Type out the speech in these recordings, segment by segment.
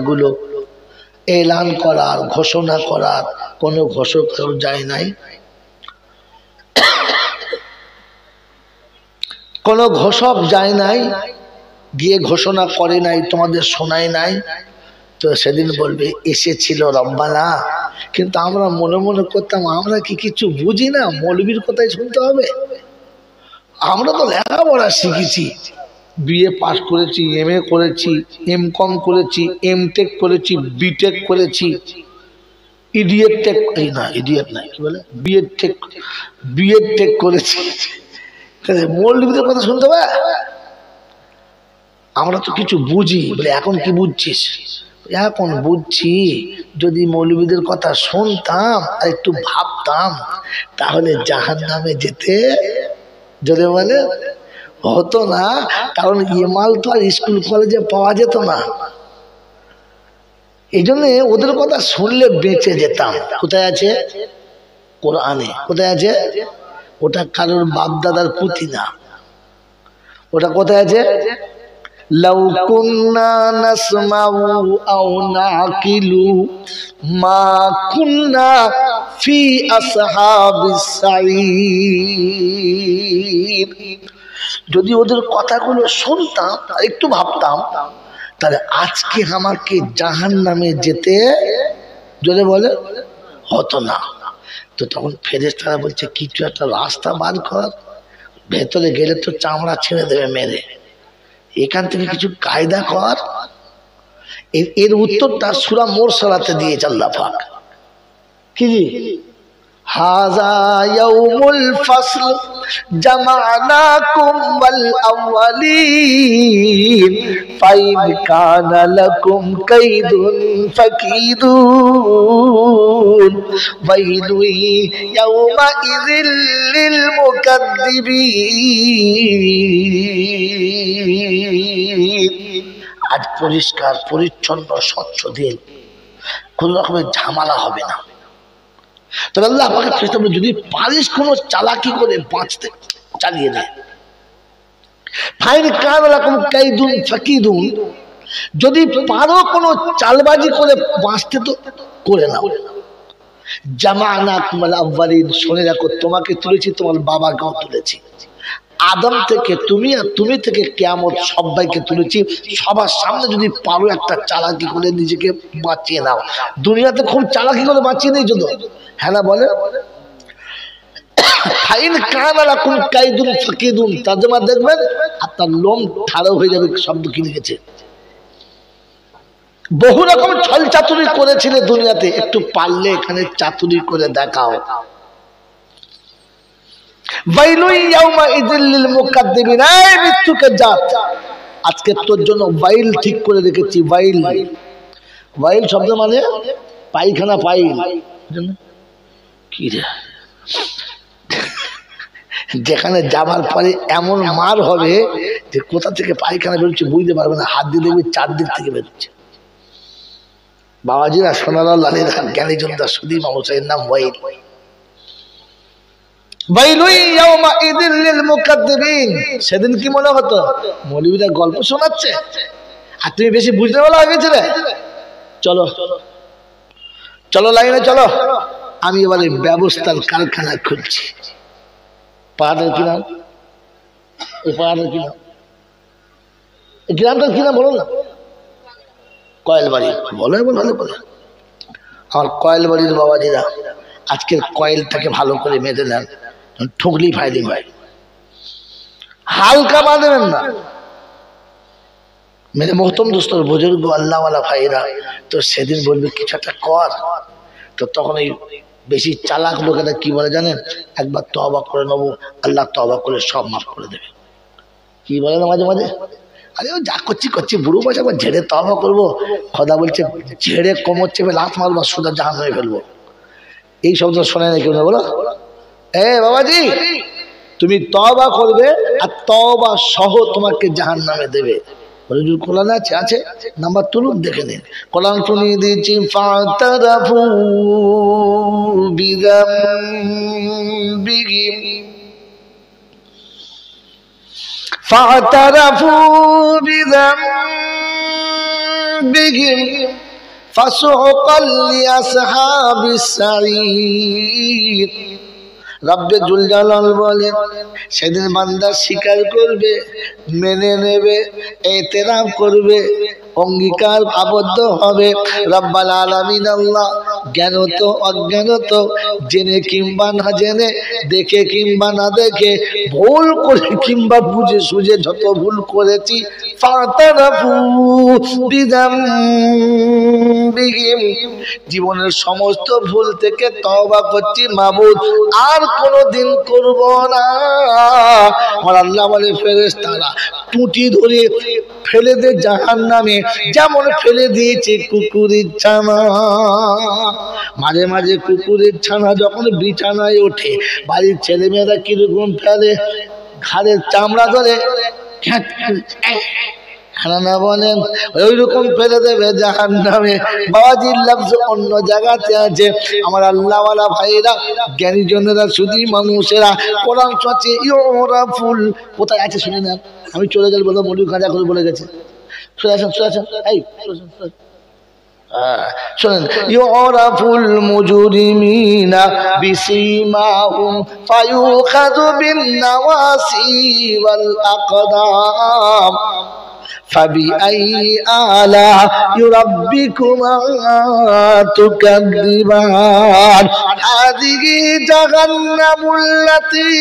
গুলো এলান করার ঘোষণা করার কোনো ঘোষক যায় নাই, কোনো ঘোষক যায় নাই, গিয়ে ঘোষণা করে নাই, তোমাদের শোনায় নাই। তো সেদিন বলবে এসেছিল রব্বানা, কিন্তু আমরা মনে মনে করতাম আমরা কি কিছু বুঝি না, মৌলবীর কথাই শুনতে হবে। আমরা তো লেখাপড়া শিখেছি, বিএ পাস করেছি, এমএ করেছি, এমকম করেছি, এমটেক করেছি, বিটেক করেছি, ইডিয়েট টেক, এই না ইডিয়েট নাই, কি বলে বিএড টেক করেছি। মৌলবীদের কথা শুনতে হবে? আমরা তো কিছু বুঝি। বলে এখন কি বুঝছিস? এখন বুঝছি, যদি মৌলবীদের কথা শুনতাম আর একটু ভাবতাম তাহলে জাহান্নামে যেতে যদি বলে হতো না। কারণ ইমাল তো আর স্কুল কলেজে পাওয়া যেত না, এই জন্য ওদের কথা শুনলে বেঁচে যেতাম। কোথায় আছে? কোরআনে। কোথায় আছে? ওটা কারোর বাপ দাদার পুঁথি না, ওটা কোথায় আছে? লাউ কুন্না নাসমাউ আও নাকিলু মা কুন্না ফি আসহাবিস সাঈর। যদি ওদের কথাগুলো শুনতাম আর একটু ভাবতাম তাহলে আজকে আমাকে জাহান্নামে যেতে যদি বলে হতো না। তো তখন ফেরেশতারা বলছে কিছু একটা রাস্তা বার কর, ভেতরে গেলে তো চামড়া ছেড়ে দেবে মেরে, এখান থেকে কিছু কায়দা কর। এর উত্তরটা সূরা মুরসালাতে দিয়েছে আল্লাহ পাক। কি হাযা ইয়াউমুল ফাসল জামা'নাকুম ওয়াল আউয়ালিন ফাইন কানা লাকুম কাইদুন ফাকিদুন ওয়াইলু ইয়াউমা ইযিল লিল মুকাদ্দিবিন। আজ পরিষ্কার পরিচ্ছন্ন স্বচ্ছ দিন, কোন রকমের ঝামেলা হবে না। তবে আল্লাহ আমাকে চেষ্টা করবে যদি পারিস কোনো চালাকি করে বাঁচতে, চালিয়ে দে। ফাইন কান লাকুম কাইদুন ফাকিদুন, যদি পারো কোনো চালবাজি করে বাঁচতে তো করে নাও। জামা'নাকুম আল আউয়ালিন, শুনে রাখো তোমাকে তুলেছি, তোমার বাবাকেও তুলেছি, আদম থেকে তুমি আর তুমি থেকে কিয়ামত সবাইকে তুলেছি। সবার সামনে যদি পারো একটা চালাকি করে নিজেকে বাঁচিয়ে নাও। দুনিয়াতে খুব চালাকি করে বাঁচিয়ে নিয়েছো তো, হ্যাঁ না বলে? ফাইন কানা লাকুম কাইদুন ফাকিদুন, তর্জমা দেখবেন আপনার লোম ঠাড়ো হয়ে যাবে। শব্দ কি লিখেছে? বহু রকম ছল চাতুরি করেছিলে দুনিয়াতে, একটু পারলে এখানে চাতুরি করে দেখাও। মৃত্যুকে জাত, আজকে তোর জন্য বাইল ঠিক করে রেখেছি। বাইল, বাইল শব্দ মানে পায়খানা, পাইল কি রে, যেখানে যাবার পরে এমন মার হবে যে কোথা থেকে পায়খানা বেরোচ্ছে বুঝতে পারবে না, হাত দিয়ে দেখবে চারদিক থেকে বেরোচ্ছে। বাবাজিরা, সোনারা, লালীরা, জ্ঞানীজনরা, সুদী মামুসাইয়ের নাম ওয়াইল। সেদিন কি মনে হতো মৌলবীরা গল্প শোনাচ্ছে আর তুমি বেশি বুঝতে বলা হয়ে গেছে রে। চলো চলো লাইনে চলো, আমি এবারে ব্যবস্থার কারখানা খুলছি। পাহাড়ের কি নাম? এই পাহাড়ের কি নাম? এই গ্রামটার কি নাম বলো না? কয়েলবাড়ি। বলো এবার ভালো করে। আমার কয়েলবাড়ির বাবাজিরা আজকের কয়েলটাকে ভালো করে বেঁধে নেন, ঠুকলি ফাইলিং ভাই, হালকা বাঁধবেন না। মেরে মোহতম দোস্তর বুজুর্গ আল্লাহওয়ালা ভাইরা, তো সেদিন বলবে কিছু একটা কর। তো তখন এই বেশি চালাক লোকেরা কি বলে জানেন? একবার তওবা করে নেবো, আল্লাহ তওবা করে সব মাফ করে দেবে। কি বলে না মাঝে মাঝে, আরে ও যা করছি করছি, বুড়ো বয়সে একবার ঝেড়ে তওবা করবো, খোদা বলছে ঝেড়ে কোমর চেপে লাথ মারবো, সোজা জাহান্নামে ফেলবো। এই শব্দ শোনে না কেউ না? বলো এ বাবাজি, তুমি তওবা করবে আর তওবা সহ তোমাকে জাহান্নামে দেবে। কোরআন আছে, আছে নাম্বার তুলুন দেখে নিন। কোরআন শুনিয়ে দিয়েছি, ফাতারাফু বিযামবিহিম ফাতারাফু বিযামবিহিম বিহিম ফাসুকাল লিআসহাবিস সাঈর। রব্বে জুল জালাল বলেন সেদিন বান্দা স্বীকার করবে, মেনে নেবে, এতেরাফ করবে, অঙ্গীকার আবদ্ধ হবে। রব্বাল আলামিন আল্লাহ জ্ঞানত অজ্ঞানত, জেনে কিংবা না জেনে, দেখে কিংবা না দেখে, ভুল করে কিংবা বুঝে সুঝে যত ভুল করেছি, ফাতারাফু বিযামবিহিম, জীবনের সমস্ত ভুল থেকে তওবা করছি মাবুদ, আর কোনদিন করব না। আর আল্লাহ বলে ফেরেশতারা টুটি ধরে ফেলে দে জাহান্নামে, যেমন ফেলে দিয়েছে কুকুরের ছানা। মাঝে মাঝে কুকুরের ছানা যখন বিছানায় ওঠে, বাড়ির ছেলেমেয়েরা কিরকম ফেলে, ঘাড়ের চামড়া ধরে হারানা বলেন ওই রকম ফেলে দেবে জাহান্নামে। বাবাজির লফজ অন্য জায়গাতে আছে। আমার আল্লাহওয়ালা ভাইরা, জ্ঞানী জনেরা, শুধুই মানুষেরা কোরআন চর্চে ইউরাফুল কোথায় আছে শুনে না। আমি চলে গেলে বলবো মধু গাঁজা করে বলে গেছে। শুনে আসেন, শুনে আসেন, এই শোনেন, ইউরাফুল মুজরিমিনা বিসীমাহুম ফায়ুখাযু বিন নাওয়াসি ওয়াল আকদাম فبأي آلاء ربكما تكذبان هذه جهنم التي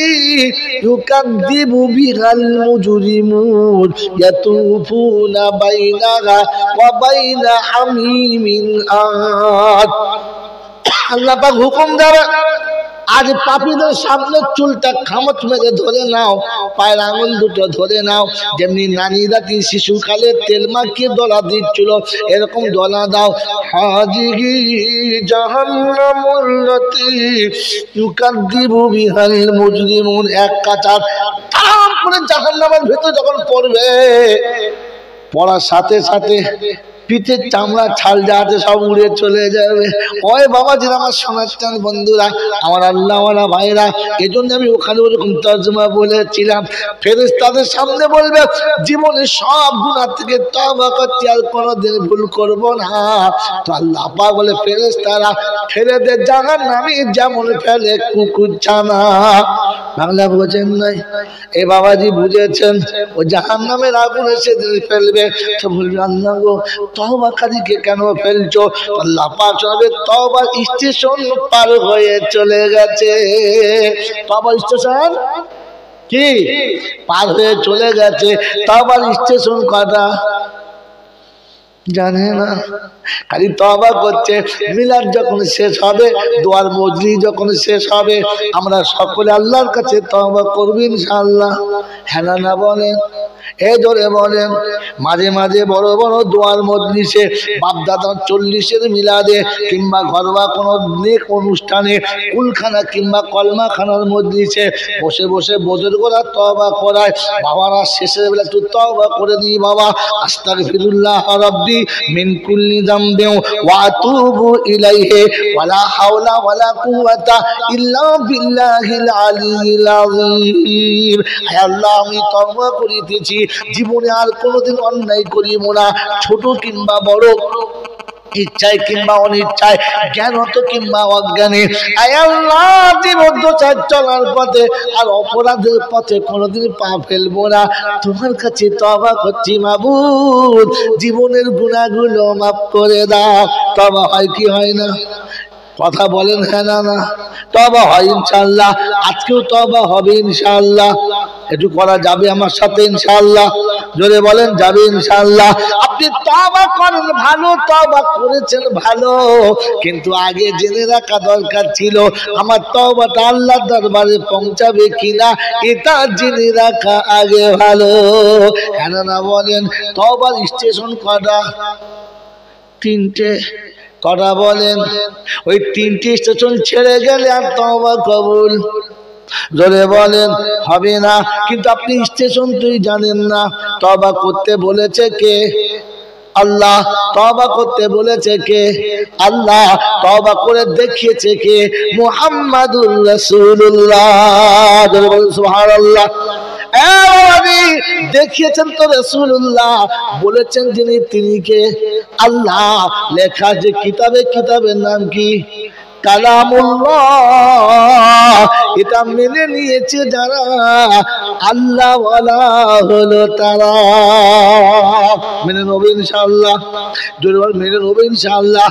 يكذب بها المجرمون يطوفون بينها وبين حميم آن। আল্লাহ পাক হুকুম দেবে, আজ পাপীদের সামনে চুলটা খামচ মেরে ধরে নাও, পায়ের আঙুল দুটো ধরে নাও, যেমনি নানীরা কি শিশুকালে তেল মাখিয়ে দলা দিচ্ছিল, এরকম দলা দাও। হাজিগি জাহান্নামুল লাতী ইউকাযযিবু বিহাল মুজরিমুন, এক কাচার তাম করে জাহান্নামের ভেতর যখন পড়বে, পড়ার সাথে সাথে পিঠের চামড়া ছাল যা আছে সব উড়ে চলে যাবে। ওই বাবাজিরা, আমার সোনার বন্ধুরা, আমার আল্লাহওয়ালা ভাইরা, এজন্য আমি ওখানে ওরকম তর্জমা বলেছিলাম। ফেরেশতাদের সামনে বলবে জীবনে সব গুনাহ থেকে তওবা করছি, আর কোনোদিন ভুল করব না। তো আল্লাহ পাক বলে ফেরেশতারা ফেলে দে জাহান্নামে, যেমন ফেলে কুকুর ছানা। বাংলা বোঝেন নাই? এ বাবাজি বুঝেছেন। ও জাহান্নামের আগুনে সেদিন ফেলবে, তো বলবে আল্লাহ গো তওবাকারীকে কেন ফেলছো? আল্লাহ পাক বলবে তওবার স্টেশন পার হয়ে চলে গেছে। তওবার স্টেশন কি পার হয়ে চলে গেছে। তওবার স্টেশন কটা জানে না, খালি তওবা করছে। মিলাদ যখন শেষ হবে, দোয়ার মজলিস যখন শেষ হবে, আমরা সকলে আল্লাহর কাছে তওবা করব ইনশাআল্লাহ। হ্যাঁ না বলেন? এ জোরে বলেন। মাঝে মাঝে বড় বড় দোয়ার মজলিসে, বাপদাদার 40-এর মিলাদে, কিংবা ঘরোয়া কোনো নেক অনুষ্ঠানে, কুলখানা কিংবা কলমাখানার মজলিসে বসে বসে বুজুর্গরা তওবা করায়। বাবারা শেষের বেলা একটু তওবা করে দিই বাবা, আস্তাগফিরুল্লাহ রাব্বি মিন কুল্লি যামবিন ওয়া আতুবু ইলাইহি ওয়ালা হাওলা ওয়ালা কুওয়াতা ইল্লা বিল্লাহিল আলিয়্যিল আযীম। হে আল্লাহ, আমি তওবা করিতেছি, জীবনে আর কোনোদিন অন্যায় করিব না, ছোট কিংবা বড়, ইচ্ছায় কিংবা অনিচ্ছায়, জ্ঞানত কিংবা অজ্ঞানে। আয় আল্লাহ, জীবন চলার পথে আর অপরাধের পথে কোনোদিন পা ফেলবো না। তোমার কাছে তওবা করছি মাবুদ, জীবনের গুনাহগুলো মাফ করে দাও। তওবা হয় কি হয় না? কথা বলেন হ্যাঁ না না? তওবা হয় ইনশাআল্লাহ। আজকেও তওবা হবে ইনশাআল্লাহ। একটু করা যাবে আমার সাথে ইনশাআল্লাহ? জোরে বলেন যাবে ইনশাআল্লাহ। আপনি তওবা করেন ভালো, তওবা করেছেন ভালো, কিন্তু আগে জেনে রাখা দরকার ছিল আমার তওবাটা আল্লাহর দরবারে পৌঁছাবে কিনা, এটা জেনে রাখা আগে ভালো। কেন না বলেন? তওবার স্টেশন কটা? 3টে। কটা বলেন? ওই 3টে স্টেশন ছেড়ে গেলে আর তওবা কবুল জোরে বলেন হবে না। কিন্তু আপনি স্টেশন তুই জানেন না। তওবা করতে বলেছে কে? আল্লাহ। তওবা করতে বলেছে কে? আল্লাহ। তওবা করে দেখিয়েছে কে? মুহাম্মাদুর রাসূলুল্লাহ। জোরে বলেন সুবহানাল্লাহ। দেখিয়েছেন তো রাসূলুল্লাহ, বলেছেন যিনি তিনি কে? আল্লাহ। লেখা যে কিতাবের নাম কি? কালামুল্লাহ। এটা মেনে নিয়েছে যারা আল্লাহ ওয়ালা হলো তারা। মেনে নেব ইনশাআল্লাহ, মেনে নেব ইনশাআল্লাহ।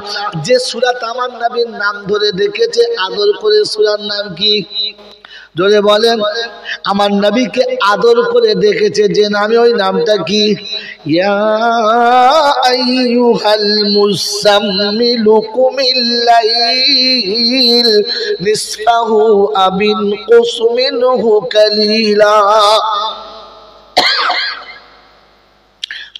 যে সূরাতে আমার নবীর নাম ধরে ডেকেছে, আদর করে, সূরার নাম কি? জোরে বলেন। আমার নবীকে আদর করে ডেকেছে যে নামে, ওই নামটা কি? ইয়া আইয়ুহাল মুযাম্মিলু কুমিল লাইল নিসফাহু আবিন কুস মিনহু কালিলা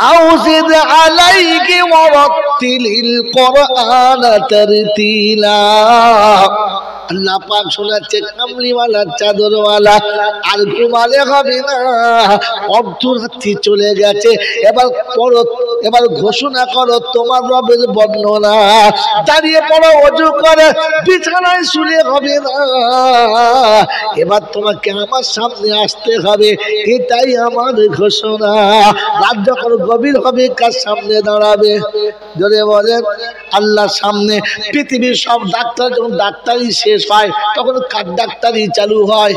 আও জিদ আলাইহি ওয়ারাত্তিলিল কুরআনা তারতিলা। আল্লাহ পাক শোনাচ্ছে, কামলিওয়ালা চাদরওয়ালা, আর ঘুমালে হবে না, অর্ধরাত্রি চলে গেছে, এবার ঘোষণা করো তোমার রবের বর্ণনা। দাঁড়িয়ে পড়ো, ওযু করে, বিছানায় শুলে হবে না, এবার তোমাকে আমার সামনে আসতে হবে, এটাই আমার ঘোষণা। রাত যখন গভীর হবে, কার সামনে দাঁড়াবে? জোরে বলেন, আল্লাহর সামনে। পৃথিবীর সব ডাক্তার যখন ডাক্তারি শেষ হয়, তখন কার ডাক্তারি চালু হয়?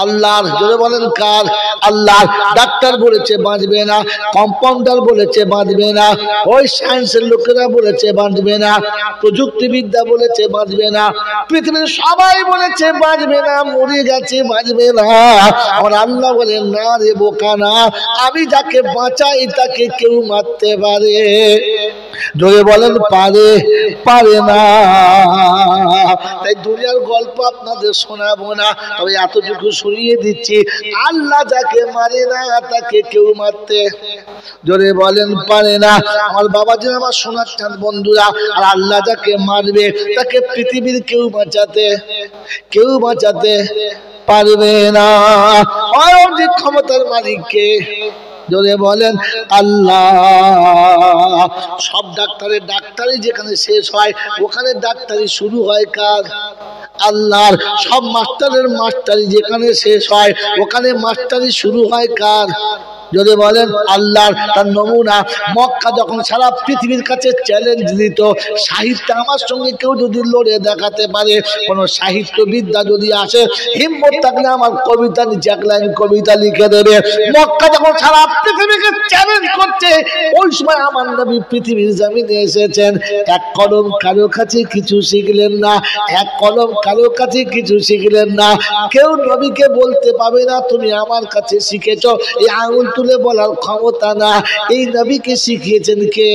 আল্লাহর। জোরে বলেন কার? আল্লাহর। ডাক্তার বলেছে বাঁচবে না, কম্পাউন্ডার বলেছে বাঁচবে না, ওই সায়েন্সের লোকেরা বলেছে বাঁচবে না, প্রযুক্তিবিদ্যা বলেছে বাঁচবে না, পৃথিবীর সবাই বলেছে বাঁচবে না, মরে গেছে, বাঁচবে না। আর আল্লাহ বলেন, না রে বোকা, না, আমি যাকে বাঁচাই তাকে কেউ মারতে পারে? জোরে বলেন, পারে না। তাই দুনিয়ার গল্প আপনাদের শোনাবো না, তবে এতটুকু শুনিয়ে দিচ্ছি, আল্লাহ যাকে মারে না তাকে কেউ মারতে, জোরে বলেন, পারে না। আমার বাবাজি, আমার সোনার চাঁদ বন্ধুরা, আর আল্লাহ যাকে মারবে তাকে পৃথিবীর কেউ বাঁচাতে পারবে না। যে ক্ষমতার মালিককে, জোরে বলেন আল্লাহ। সব ডাক্তারের ডাক্তারি যেখানে শেষ হয়, ওখানে ডাক্তারি শুরু হয় কার? আল্লাহর। সব মাস্টারের মাস্টারি যেখানে শেষ হয়, ওখানে মাস্টারি শুরু হয় কার? যদি বলেন আল্লাহর। তার নমুনা, মক্কা যখন সারা পৃথিবীর কাছে চ্যালেঞ্জ দিত, সাহিত্য আমার সঙ্গে কেউ যদি লড়ে দেখাতে পারে, কোন সাহিত্যবিদ্যা যদি আসে, হিম্মত থাকলে আমার কবিতা নিচে এক লাইন কবিতা লিখে দেবে। মক্কা যখন সারা পৃথিবীকে চ্যালেঞ্জ করছে, ওই সময় আমার নবী পৃথিবীর জমিনে এসেছেন। এক কলম কারো কাছে কিছু শিখলেন না, এক কলম কারো কাছে কিছু শিখলেন না। কেউ নবীকে বলতে পাবে না তুমি আমার কাছে শিখেছ, এই আঙুল তুলে বলার ক্ষমতা না। এই নবীকে শিখিয়েছেন কে?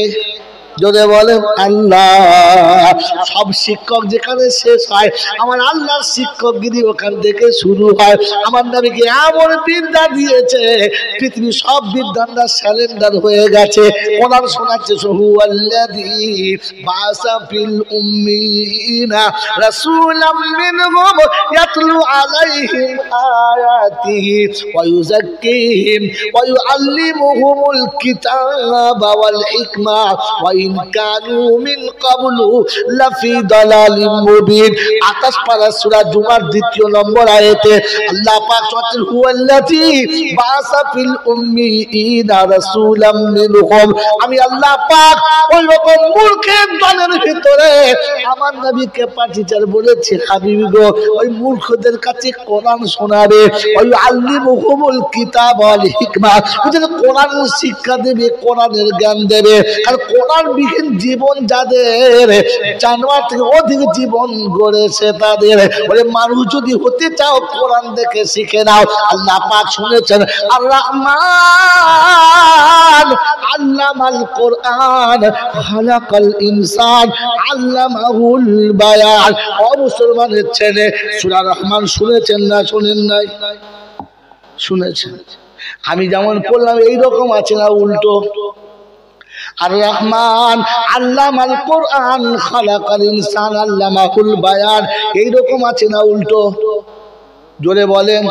জোরে বলেন আল্লাহ। সব শিক্ষক যেখানে শেষ হয়, আমার আল্লাহর শিক্ষকগিরি ওখান থেকে শুরু হয়। আমার নবীকে এমন বিদ্যা দিয়েছে, পৃথিবীর সব বিদ্যানরা স্যালেন্ডার হয়ে গেছে। কোরআন শোনাচ্ছে, হুয়াল্লাযী বাআসা ফিল উম্মিয়িনা রাসূলাম মিনহুম ইয়াতলু আলাইহিম আয়াতিহি ওয়া ইউযাক্কিহিম ওয়া ইউআল্লিমুহুমুল কিতাবা ওয়াল হিকমা ওয়া কানু মিন ক্বাবলু লাফি দালালিম মুবিন। 28 পারা সূরা জুমার 2 নম্বর আয়াতে আল্লাহ পাক বলেন, হুয়াল্লাযী বাআসা ফিল উম্মিয়িনা রাসূলাম মিনহুম। আমি আল্লাহ পাক ওই রকম মূর্খের দলের ভিতরে আমার নবীকে পাঠিয়েছেন, বলেছে হাবিবি গো, ওই মূর্খদের কাছে কোরআন শোনাবে, ওই আল্লিমুহুমুল কিতাব ওয়াল হিকমা, ওদের কোরআন শিক্ষা দেবে, কোরআনের জ্ঞান দেবে। আর কোরআন বিহীন জীবন যাদের, জানোয়ার থেকে অধিক জীবন গড়েছে তাদের। বলে মানুষ যদি হতে চাও, কোরআন দেখে শিখে নাও। আল্লাহ পাক শুনেছেন, আর রহমান আল্লামাল কোরআন খালাকাল ইনসান আল্লামাহুল বায়ান। ও মুসলমানের ছেলে, সূরা রহমান শুনেছেন না শুনেন নাই? শুনেছেন। আমি যেমন বললাম এইরকম আছে না উল্টো? আর রহমান আল্লামাল কোরআন খালাকাল ইনসান আল্লামাহুল বায়ান, এইরকম আছে না উল্টো? জোরে বলেন।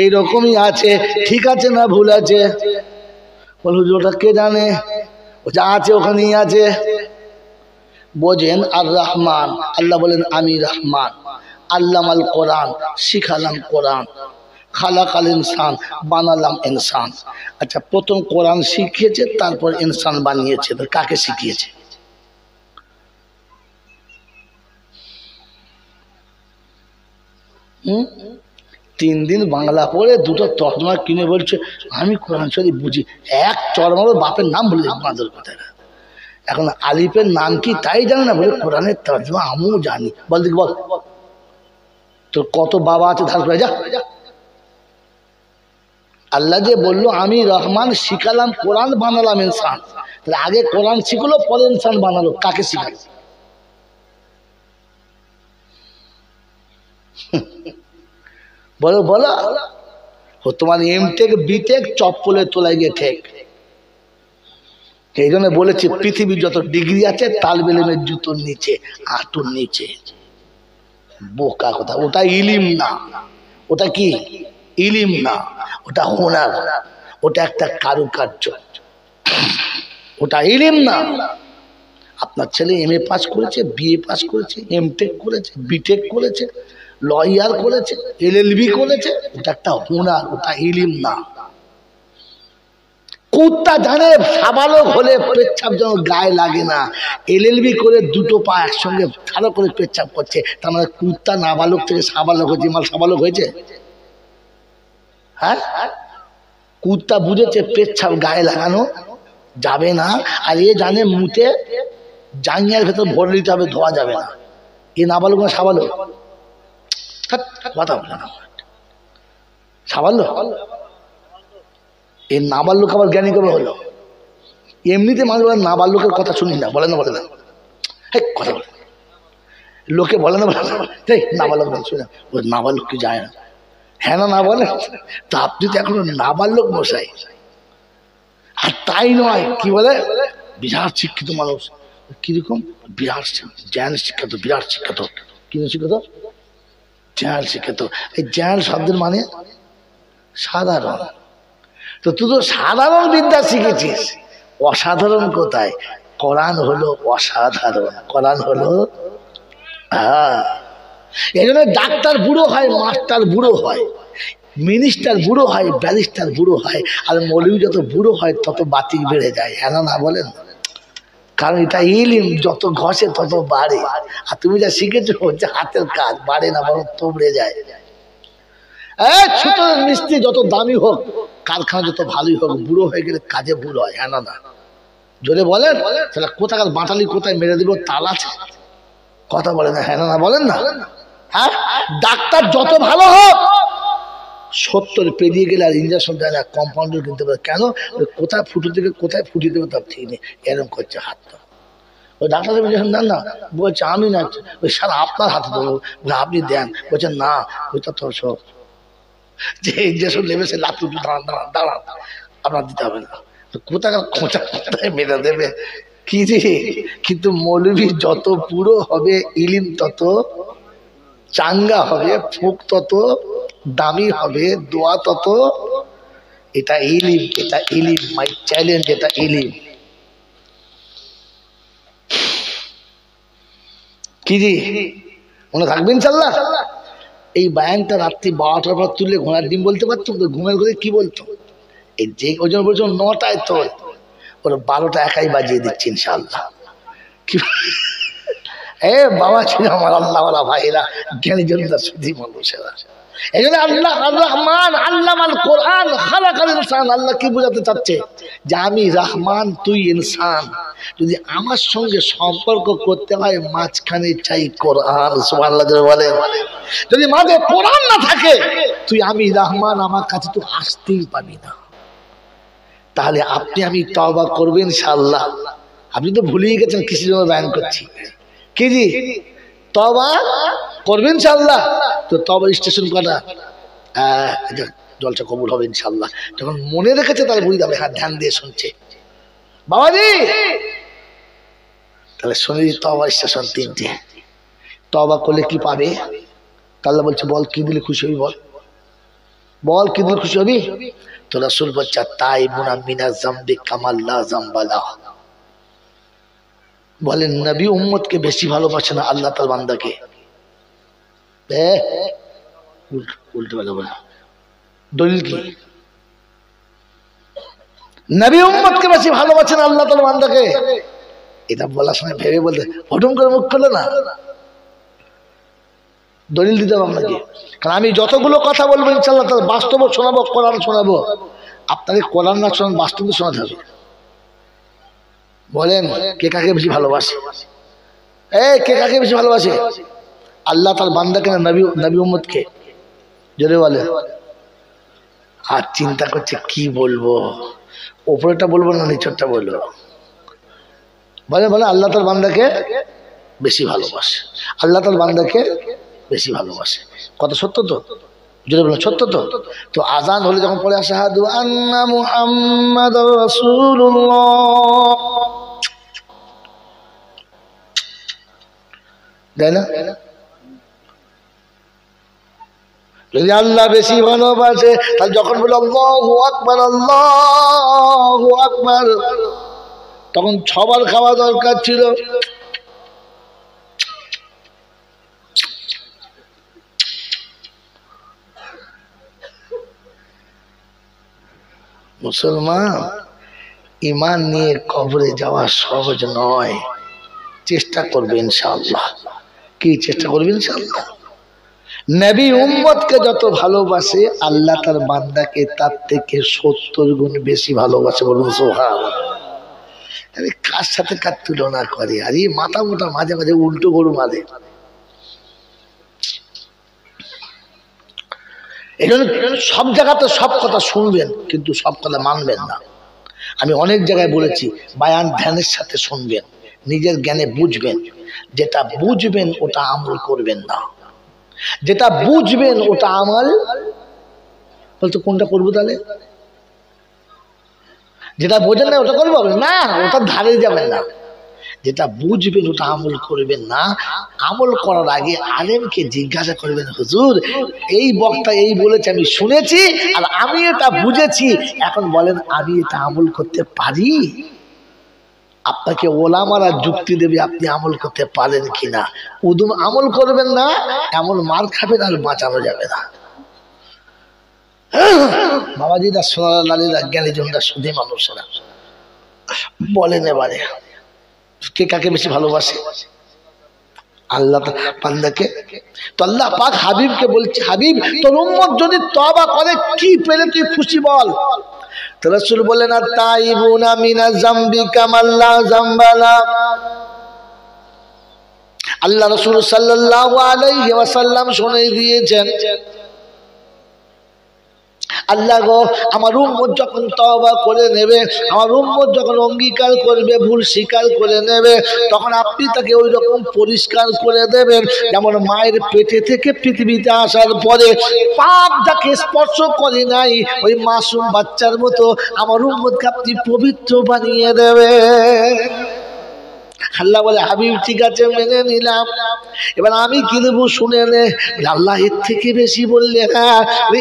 এইরকমই আছে। ঠিক আছে না ভুল আছে? বল হুজুর ওটা কে জানে? ও যা আছে ওখানেই আছে। বোঝেন, আর রহমান, আল্লাহ বলেন আমি রহমান, আল্লামাল কোরআন, শিখালাম কোরআন। খালাকাল ইনসান, বানালাম ইনসান। আচ্ছা, প্রথম কোরআন শিখিয়েছে, তারপর ইনসান বানিয়েছে, তো কাকে শিখিয়েছে? হুম, 3 দিন বাংলা পড়ে দুটো তর্জমা কিনে বলছে আমি কোরআন শরীফ বুঝি। এক চরমারো বাপের নাম বলে আপনাদের কথা। এখন আলিফের নাম কি তাই জানে না, বলে কোরআনের তর্জমা আমিও জানি। বল দেখি, বল তোর কত বাবা আছে ধার করে যা। আল্লাহ যে বললো আমি রহমান শিখালাম কোরআন বানালাম ইনসান, তাহলে আগে কোরআন শিখলো পরে ইনসান বানালো, কাকে শিখালো? বলো বলো, ও তোমার এমটেক বিটেক চপ্পলে তোলায় গিয়ে ঠেক। এই জন্য বলেছি পৃথিবীর যত ডিগ্রি আছে তালবেলেমের জুতোর নিচে, হাঁটুর নিচে। বোকা কথা, ওটা ইলিম না। ওটা কি ইলিম না, ওটা হুনার, ওটা একটা কারুকার্য, ওটা ইলিম না। আপনার ছেলে এমএ পাস করেছে, বিএ পাস করেছে, এমটেক করেছে, বিটেক করেছে, লয়ার করেছে, এলএলবি করেছে, ওটা একটা হুনার, ওটা ইলিম না। কুত্তা জানে সাবালক হলে পেচ্ছাপ যেন গায়ে লাগে না, এলএলবি করে দুটো পা একসঙ্গে ভালো করে পেচ্ছাপ করছে, তার মানে কুত্তা নাবালক থেকে সাবালক হয়েছে, মাল সাবালক হয়েছে? হ্যাঁ, কুত্তা বুঝেছে পেচ্ছাপ গায়ে লাগানো যাবে না, আর এ জানে মুতে জাঙ্গিয়ার ভেতর ভরে দিতে হবে, ধোয়া যাবে না। এ নাবালক না সাবালক? কথা বলে না, সাবালক। এই নাবালক আবার জ্ঞানী কবে হলো? এমনিতে মানুষ বলে নাবালকের কথা শুনি না, বলে না, বলে না, কথা বলে লোকে বলে না, বলে নাবালক শুনে, ও নাবালক কি যায় না? হ্যাঁ না, না বলে তো আপনি তো এখন নাবালক মশাই। আর তাই নয়, কি বলে বিরাট শিক্ষিত মানুষ, কিরকম বিরাট জ্ঞান শিক্ষিত, বিরাট শিক্ষিত। কি শিক্ষিত? জ্ঞান শিক্ষিত। এই জ্ঞান শব্দের মানে সাধারণ। তো তুই তো সাধারণ বিদ্যা শিখেছিস, অসাধারণ কোথায়? কোরআন হলো অসাধারণ, কোরআন হলো। হ্যাঁ, এই জন্য ডাক্তার বুড়ো হয়, মাস্টার বুড়ো হয়, মিনিস্টার বুড়ো হয়, ব্যারিস্টার বুড়ো হয়, আর মৌলবি যত বুড়ো হয় তত বাতি বেড়ে যায়। হ্যাঁ না বলেন? কারণ এটা ইলিম, যত ঘষে তত বাড়ে। আর তুমি যা শিখেছো হচ্ছে হাতের কাজ, বাড়ে না বরং তোবড়ে যায়। ছোট মিস্ত্রি যত দামি হোক, কারখানা যত ভালোই হোক, বুড়ো হয়ে গেলে কাজে ভুল হয়। হ্যাঁ না? জোরে বলেন, তাহলে কোথাকার বাটালি কোথায় মেরে দেবো তাল আছে? কথা বলেন না, হ্যাঁ না বলেন না? হ্যাঁ, ডাক্তার যত ভালো হোক, 70 পেরিয়ে গেলে আর ইঞ্জেকশন দেয় না, কম্পাউন্ডার কিনতে পারে। কেন? কোথায় ফুটো থেকে কোথায় ফুটিয়ে দেবে তার ঠিক নেই, এরকম করছে হাতটা। ওই ডাক্তার ইঞ্জেকশন দেন না, বলছে আমি না, ওই সারা আপনার হাতে দেবো, আপনি দেন। বলছে না, ওইটা তো সব যে ইঞ্জেকশন নেবে সে লাফি উঠে দাঁড়ান দাঁড়ান দাঁড়ান, আপনার দিতে হবে না। কোথাকার খোঁচা কোথায় মেরে দেবে কি রে? কিন্তু মৌলবি যত পুরো হবে, ইলিম তত চাঙ্গা হবে, ফুক তত দামি হবে, দোয়া তত। এটা ইলিম, এটা ইলিম, মাই চ্যালেঞ্জ, এটা ইলিম। কি জি মনে থাকবে ইনশাল্লাহ? এই বায়ানটা রাত্রি 12টার পর তুললে ঘোড়ার ডিম বলতে পারতাম তো, ঘুমের ঘরে কি বলতো? এই যে ওজন বলছো 9টায় তোল, ওর 12টা একাই বাজিয়ে দিচ্ছে ইনশাল্লাহ। কি বাবা ছিল আমার আল্লাহওয়ালা ভাইরা, জ্ঞানী জনতা সুধী মানুষেরা। এই জন্য আল্লাহ আর রহমান, আল্লামাল কোরআন, খালাকাল ইনসান। আল্লাহ কি বোঝাতে চাচ্ছে? যে আমি রহমান, তুই ইনসান। যদি আমার সঙ্গে সম্পর্ক করতে হয়, মাঝখানে চাই কোরআন। সুবহানাল্লাহ বলে, যদি মাঝে কোরআন না থাকে, তুই আমি রহমান, আমার কাছে তুই আসতেই পাবি না। তাহলে আপনি আমি তওবা করবেন ইনশাআল্লাহ। আপনি তো ভুলেই গেছেন কিসের জন্য বয়ান করছি। কি জি তওবা করবেন ইনশাআল্লাহ? তো তওবা স্টেশন করা, জলসা কবুল হবে ইনশাআল্লাহ। যখন মনে রেখেছে তাহলে বুঝতে হবে, হ্যাঁ ধ্যান দিয়ে শুনছে বাবাজি। তাহলে শুনে তওবা স্টেশন 3টে। তওবা করলে কি পাবে? আল্লাহ বলছে বল কি দিলে খুশি হবি, বল বল কি দিলে খুশি হবি? তো রাসূল বলছে তাইবুনা মিনাজ যামবি কামাল লা যামবা লাহ। বলেন নবী উম্মতকে বেশি ভালোবাসে না আল্লাহ তার বান্দাকে? উল্টো বেলা বলে দলিল কি? নবী উম্মতকে বেশি ভালোবাসেন আল্লাহ তাআলা বান্দাকে, এটা বলার সময় ভেবে বলতে হঠাৎ করে মুখ খুলে না, দলিল দিতে হবে আপনাকে। কারণ আমি যতগুলো কথা বলবো ইনশাআল্লাহ তার বাস্তব শোনাবো, কোরআন শোনাবো, আপনাকে কোরআন না শোনান বাস্তব শোনাতে হবে। বলেন কে কাকে বেশি ভালোবাসে? কে কাকে বেশি ভালোবাসে? আল্লাহ তার বান্দাকে না নবী উম্মতকে? জোরে বলে। আর চিন্তা করছে কি বলবো, উপরেটা বলবো না নিচেরটা বলবো? বলে বলে আল্লাহ তার বান্দাকে বেশি ভালোবাসে, আল্লাহ তার বান্দাকে বেশি ভালোবাসে। কথা সত্য তো? জোরে বলেন সত্য তো? তো আজান হলে যখন পড়ে আশহাদু আন্না মুহাম্মাদুর রাসূলুল্লাহ, তাই না? যদি আল্লাহ বেশি ভালোবাসে তাহলে যখন বলে আল্লাহু আকবার আল্লাহু আকবার, তখন 6 বার খাওয়া দরকার ছিল। মুসলমান, ইমান নিয়ে কবরে যাওয়া সহজ নয়, চেষ্টা করবে ইনশাআল্লাহ। কি চেষ্টা করবে ইনশাআল্লাহ? নবী উম্মতকে যত ভালোবাসে আল্লাহ তার বান্দাকে তার থেকে 70 গুণ বেশি ভালোবাসে। বলুন সুবহানাল্লাহ। আরে কার সাথে কার তুলনা করে? আরে মাথা মোটা মাঝে মাঝে উল্টো গরু মারে। এই জন্য সব জায়গাতে সব কথা শুনবেন কিন্তু সব কথা মানবেন না। আমি অনেক জায়গায় বলেছি বায়ান ধ্যানের সাথে শুনবেন, নিজের জ্ঞানে বুঝবেন, যেটা বুঝবেন ওটা আমল করবেন না, যেটা বুঝবেন ওটা আমল। বলতো কোনটা করবো তাহলে? যেটা বোঝেন না ওটা করবো না, ওটা ধারে যাবেন না। যেটা বুঝবেন ওটা আমল করবেন না। আমল করার আগে আলেমকে জিজ্ঞাসা করবেন, হুজুর এই বক্তা এই বলেছে আমি শুনেছি আর আমি এটা বুঝেছি, এখন বলেন আমি এটা আমল করতে পারি? আপনাকে ওলামারা যুক্তি দেবে আপনি আমল করতে পারেন কিনা। উদুম আমল করবেন না, এমন মার খাবেন আর বাঁচানো যাবে না। বাবাজিরা সোনারা লালীরা জ্ঞানীজনরা সুধী মানুষেরা বলেন এবারে কে কাকে বেশি ভালোবাসে? আল্লাহ বান্দাকে। তো আল্লাহ পাক হাবিবকে বলছে, হাবিব তোর উম্মত যদি তওবা করে কি পেলে তুই খুশি বল? তো রাসূল বললেন আত-তাইবুনা মিনা যামবি কামা লা যামবা লা। আল্লাহ রাসূল সাল্লাল্লাহু আলাইহি ওয়াসাল্লাম শুনিয়ে দিয়েছেন, আল্লাহ গো আমার উম্মত যখন তওবা করে নেবে, আমার উম্মত যখন অঙ্গীকার করবে, ভুল স্বীকার করে নেবে, তখন আপনি তাকে ওই রকম পরিষ্কার করে দেবেন যেমন মায়ের পেটে থেকে পৃথিবীতে আসার পরে পাপ যাকে স্পর্শ করে নাই ওই মাসুম বাচ্চার মতো আমার উম্মতকে আপনি পবিত্র বানিয়ে দেবে। আল্লাহ বলে হাবিব ঠিক আছে মেনে নিলাম, এবার আমি কি দেবো শুনে নে। আল্লাহ এর থেকে বেশি বললে হ্যাঁ,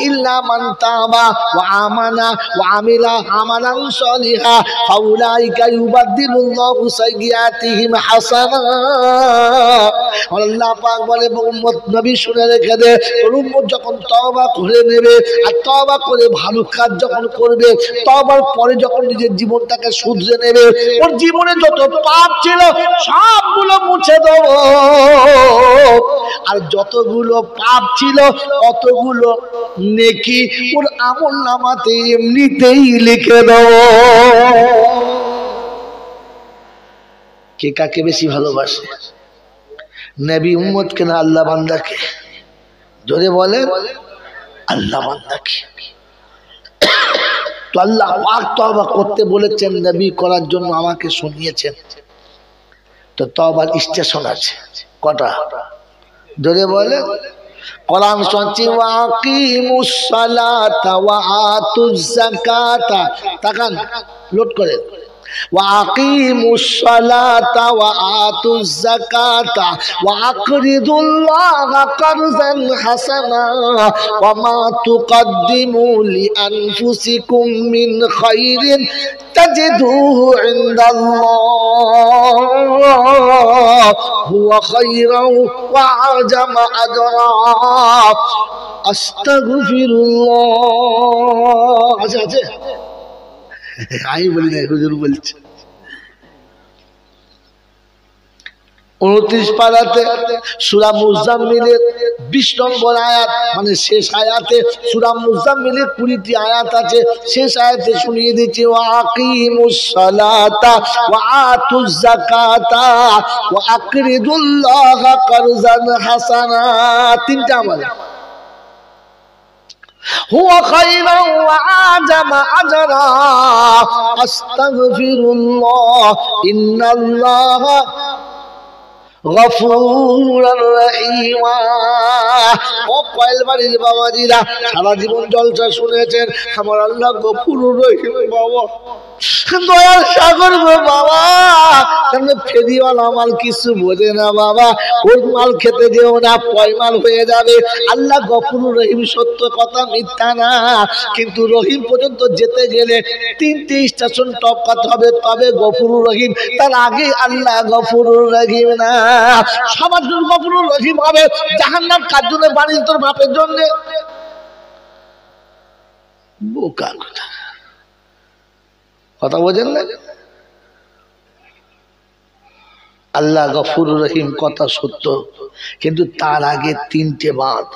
ইল্লা মান তাবা ওয়া আমানা ওয়া আমিলা আমালান সালিহা ফাউলাইকা ইউবাদদিলুল্লাহু সাইয়্যাতিহিম হাসানাত। আল্লাহ পাক বলে উম্মত নবী শুনে রেখে দে, তোর উম্মত যখন তওবা করে নেবে আর তওবা করে ভালো কাজ যখন করবে, তওবার পরে যখন নিজের জীবনটাকে শুধরে নেবে, ওর জীবনে যত পাপ ছিল সবগুলো মুছে দেব, আর যতগুলো পাপ ছিল অতগুলো নেকি ওর আমলনামাতে এমনিতেই লিখে দেব। কে কাকে বেশি ভালোবাসে? নবী উম্মতকে না আল্লাহ বান্দাকে? জোরে বলেন আল্লাহ বান্দাকে। তো আল্লাহ পাক তওবা করতে বলেছেন, নবী করার জন্য আমাকে শুনিয়েছেন। তো তওবার স্টেশন আছে কটা? জোরে বলে কোরআন শুনছি ওয়াকিমুস সালাতা ওয়া আতুজ যাকাতা। তাকান লোড করে ওয়াকিমুস সালাতা ওয়া আতুজ যাকাতা ওয়া আকরিদুল্লাহা কারযান হাসানা ওয়া মা তুকদ্দিমু লিআনফুসিকুম মিন খাইরিন তাজিদুহু ইনদাল্লাহ হুয়া খায়রান ওয়া আজামা আজরা। আস্তাগফিরুল্লাহ। আছে আছে, আমি বলি না, হুজুর বলছে। 29 পারাতে সূরা মুজাম্মিলের 20 নম্বর আয়াত, মানে শেষ আয়াতে। সূরা মুজাম্মিলের 20টি আয়াত আছে, শেষ আয়াতে শুনিয়ে দিচ্ছি, ওয়া আকিমুস সালাতা ওয়া আতুজ যাকাতা ওয়া আকরিদুল্লাহা কারজান হাসানা। তিনটা আমল। হুয়া খায়রান ওয়া আজামা আজরা আস্তাগফিরুল্লাহ ইন্নাল্লাহা গফুরুর রহিম। ও কয়েলবাড়ির বাবাজিরা, সারা জীবন জলসা শুনেছেন, আমার আল্লাহ গফুরুর রহিম বাবা, দয়াল সাগর গো বাবা। ফেরিওয়ালা মাল কিছু বোঝে না বাবা, ওর মাল খেতে যেও না, পয়মাল হয়ে যাবে। আল্লাহ গফুরুর রহিম, সত্য কথা, মিথ্যা না। কিন্তু রহিম পর্যন্ত যেতে গেলে 3টে স্টেশন টপকাতে হবে, তবে গফুরুর রহিম। তার আগে আল্লাহ গফুরুর রহিম না। সবার জন্য গফুরুর রহিম হবে, জাহান্নাম কার জন্য? বাড়ির তোর বাপের জন্য। বোকা কথা, কথা বোঝেন না? আল্লাহ গফুরুর রহিম, কথা সত্য, কিন্তু তার আগে 3টে বাঁধ।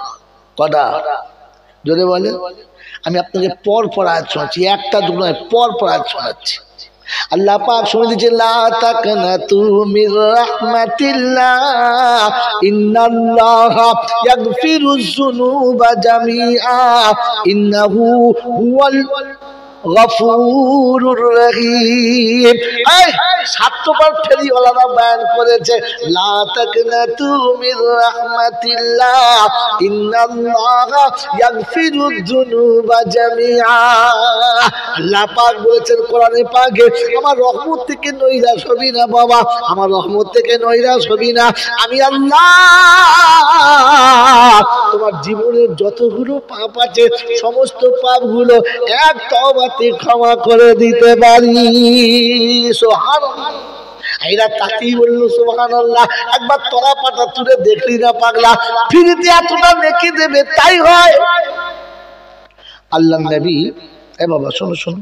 কটা? জোরে বলে। আমি আপনাকে পর পর আয়াত শোনাচ্ছি, একটা দুটো নয়, পর পর আয়াত শোনাচ্ছি। আল্লাহ পাক শুনে দিচ্ছে, লা তাকনাতু মির রাহমাতিল্লাহ ইন্নাল্লাহা ইয়াগফিরুয যুনুবা জামিআ ইন্নাহু হুয়াল গফুরুর রহিম। এই সাতবার ফেরিওয়ালারা বয়ান করেছে, লা তাকনাতু মির রাহমাতিল্লাহ ইন্নাল্লাহা ইয়াগফিরুয যুনুবা জামিআ। আল্লাহ পাক বলেছেন কোরআনে পাকে, আমার রহমত থেকে নৈরাশ হবি না বাবা, আমার রহমত থেকে নৈরাশ হবি না। আমি আল্লাহ তোমার জীবনের যতগুলো পাপ আছে, সমস্ত পাপগুলো এক তওবাতে ক্ষমা করে দিতে পারি। সুবহানাল্লাহ। এরা তাকেই বললো সুবহানাল্লাহ। একবার তোরা পাটা তুলে দেখলি না পাগলা, ফিরিতে এতটা নেকি দেবে, তাই হয়। আল্লাহ নবী, এ বাবা শোনো শোনো,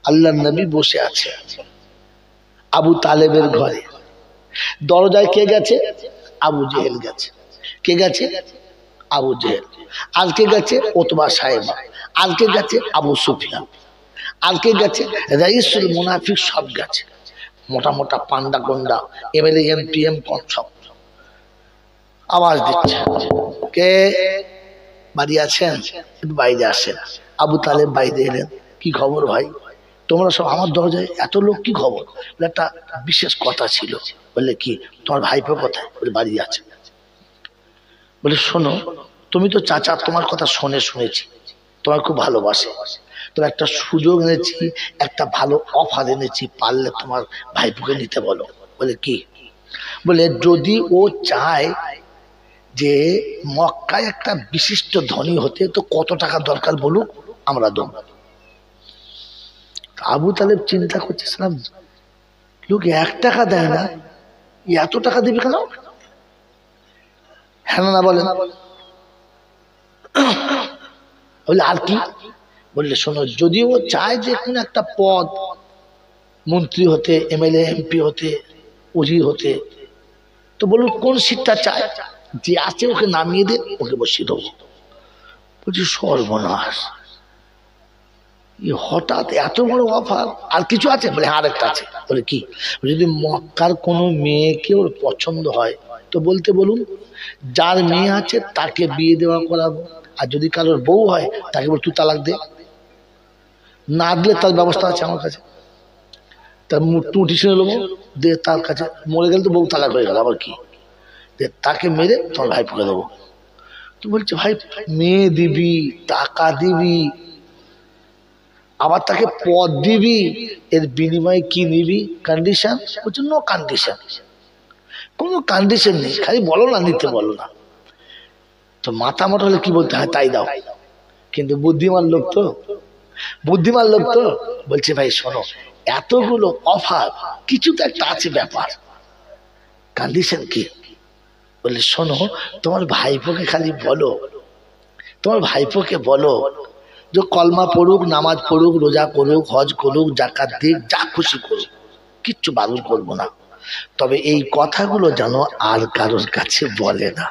আল্লাহ নবী বসে আছে আবু তালেবের ঘরে। দরজায় কে গেছে? আবু জেহেল গেছে। কে গেছে? আবু জেহেল। আজকে গেছে ওতবা সাহেব, আজকে গেছে আবু সুফিয়ান, আজকে গেছে রাইসুল মুনাফিক, সব গেছে। মোটা মোটা পান্ডা গন্ডা, এমএলএ এমপিএম সব আওয়াজ দিচ্ছে, কে বাড়ি আছেন? একটু বাইরে আসেন। আবু তালেব বাইরে এলেন। কি খবর ভাই? তোমরা সব আমার দরজায়, এত লোক, কি খবর? একটা বিশেষ কথা ছিল। বললে কি? তোমার ভাইপো কোথায়? বলে বাড়ি আছে। বলে শোনো, তুমি তো চাচা, তোমার কথা শুনেছি, তোমার খুব ভালোবাসে, তো একটা সুযোগ এনেছি, একটা ভালো অফার এনেছি, পারলে তোমার ভাইপোকে নিতে বলো। বলে কি? বলে যদি ও চায় যে মক্কায় একটা বিশিষ্ট ধনী হতে, তো কত টাকা দরকার বলুক, আমরা দেব। আবু তালেব চিন্তা করতেছিলাম, লোক 1 টাকা দেয় না, এত টাকা দিবে কেন? হ্যাঁ না বলেন। বলে আর কি? বললে শোনো, যদি ও চায় যে কোনো একটা পদ, মন্ত্রী হতে, এমএলএ এমপি হতে, উজির হতে, তো বলুন কোন সিটটা চায়, যে আছে ওকে নামিয়ে দে, ওকে বসিয়ে দেবো। বলছি সর্বনাশ, হঠাৎ এত বড় অফার, আর কিছু আছে? বলে আর একটা আছে। বলে কি? যদি মক্কার কোনো মেয়েকে ওর পছন্দ হয়, তো বলতে বলুন, যার মেয়ে আছে তাকে বিয়ে দেওয়া করাবো, আর যদি কারোর বউ হয় তাকে বল তুই তালাক দে, না দিলে তার ব্যবস্থা আছে আমার কাছে, তার টুটি শুনে নেবো, দিয়ে তার কাছে, মরে গেলে তো বউ তালাক হয়ে গেল, আবার কি, তাকে মেরে তোমার ভাই ফুকে দেবো। তো বলছে ভাই, মেয়ে দিবি, টাকা দিবি, আবার তাকে পদ দিবি, এর বিনিময়ে কি নিবি? কন্ডিশন? বলছে নো কন্ডিশন, কোনো কন্ডিশন নেই, খালি বলো না, নিতে বলো না। তো মাথা মোটা হলে কি বলতে হয় তাই দাও, কিন্তু বুদ্ধিমান লোক তো, বুদ্ধিমান লোক তো বলছে ভাই শোনো, এতগুলো অফার, কিছু তো একটা আছে ব্যাপার, কন্ডিশন কি? বলে শোনো, তোমার ভাইপোকে খালি বলো তোমার ভাইপোকে বলো যে কলমা পড়ুক, নামাজ পড়ুক, রোজা করুক, হজ করুক, জাকাত দিক, যা খুশি করুক, কিচ্ছু বারণ করবো না, তবে এই কথাগুলো যেন আর কারোর কাছে বলে না।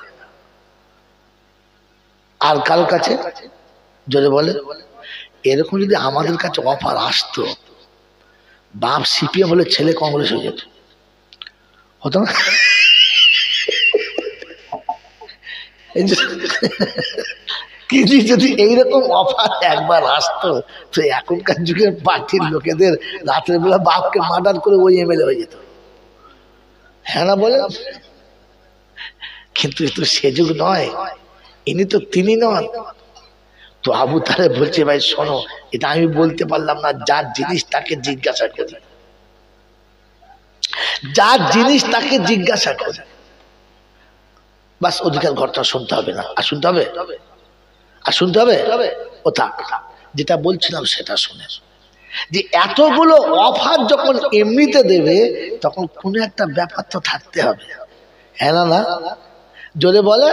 আর কারোর কাছে জোরে বলে। এরকম যদি আমাদের কাছে অফার আসতো, বাপ সিপিএম হলে ছেলে কংগ্রেস হয়ে যেত, হতো না? কিন্তু যদি এইরকম অফার একবার আসতো, তো এখনকার যুগের পার্টির লোকেদের রাতের বেলা বাপকে মার্ডার করে ওই এমএলএ হয়ে যেত, হ্যাঁ না বলে? কিন্তু তো সে যুগ নয়, ইনি তো তিনি নন। তো আবু তালেব বলছে, ভাই শোনো, এটা আমি বলতে পারলাম না, যার জিনিস তাকে জিজ্ঞাসা করি, যার জিনিস তাকে জিজ্ঞাসা করি, বাস অধিকার ঘরটা শুনতে হবে না। আর শুনতে হবে, আর শুনতে হবে ও থাক। যেটা বলছিলাম সেটা শুনে, যে এতগুলো অফার যখন এমনিতে দেবে, তখন কোনো একটা ব্যাপার তো থাকতে হবে, হ্যাঁ না? জোরে বলে।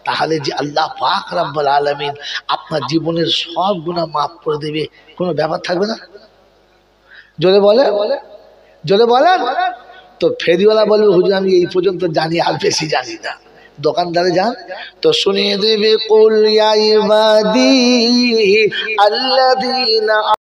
তাহলে যে আল্লাহ পাক রব্বুল আলামিন আপনার জীবনের সব গুনাহ মাফ করে দেবে, কোনো ব্যাপার থাকবে না। জোরে বলে, জোরে বলেন। তো ফেরিওয়ালা বলবে, হুজুর আমি এই পর্যন্ত জানি, আর বেশি জানি না। দোকানদারে যান তো শুনিয়ে দেবে, কুল ইয়া ইবাদি আল্লাযীনা